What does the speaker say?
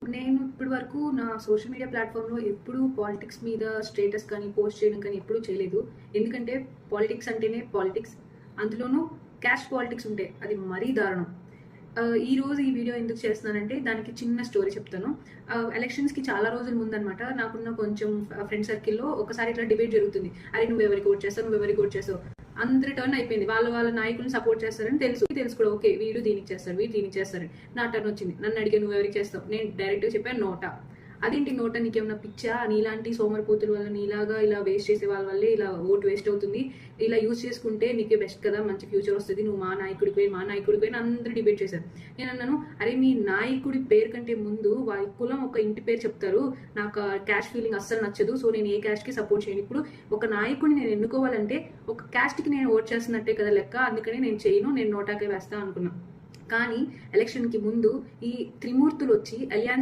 నేను ఇప్పటి వరకు నా సోషల్ మీడియా ప్లాట్ఫామ్‌లో ఎప్పుడూ పాలిటిక్స్ మీద స్టేటస్ కానీ, పోస్ట్ చేయడం కానీ ఎప్పుడూ చేయలేదు. ఎందుకంటే పాలిటిక్స్ అంటేనే పాలిటిక్స్. అందులోనూ క్యాస్ట్ పాలిటిక్స్ ఉంటాయి. అది మరీ దారుణం. ఈరోజు ఈ వీడియో ఎందుకు చేస్తున్నానంటే దానికి చిన్న స్టోరీ చెప్తాను. ఎలక్షన్స్‌కి చాలా రోజుల ముందనమాట నాకున్న కొంచెం ఫ్రెండ్ సర్కిల్‌లో ఒకసారి ఇట్లా డిబేట్ జరుగుతుంది. అరే నువ్వెవరికి ఓట్ చేస్తావు? నువ్వెవరికి ఓట్ చేస్తావు? అందరి టర్న్ అయిపోయింది. వాళ్ళ నాయకులను సపోర్ట్ చేస్తారని తెలుసు కూడా. ఓకే వీడు దీనికి చేస్తాడు, వీడు దీనికి చేస్తారని. నా టర్న్ వచ్చింది. నన్ను అడిగే నువ్వెవరికి చేస్తావు? నేను డైరెక్ట్‌గా చెప్పాను నోటా. అదేంటి నోటా నీకేమన్నా పిచ్చా? నీలాంటి సోమరిపోతుల వల్ల నీలాగా ఇలా వేస్ట్ చేసే వాళ్ళ వల్లే ఇలా ఓటు వేస్ట్ అవుతుంది. ఇలా యూజ్ చేసుకుంటే నీకే బెస్ట్ కదా, మంచి ఫ్యూచర్ వస్తుంది. నువ్వు మా నాయకుడిపై అందరూ డిబేట్ చేశారు. నేను అన్నాను అరే మీ నాయకుడి పేరు కంటే ముందు వారి కులం ఒక ఇంటి పేరు చెప్తారు. నాకు క్యాస్ట్ ఫీలింగ్ అస్సలు నచ్చదు. సో నేను ఏ క్యాస్ట్కి సపోర్ట్ చేయను. ఇప్పుడు ఒక నాయకుడిని నేను ఎన్నుకోవాలంటే ఒక క్యాస్ట్కి నేను ఓట్ చేస్తున్నట్టే కదా లెక్క. అందుకని నేను చేయను, నేను నోటాకే వేస్తా అనుకున్నా. కానీ ఎలక్షన్కి ముందు ఈ త్రిమూర్తులు వచ్చి అలియాన్స్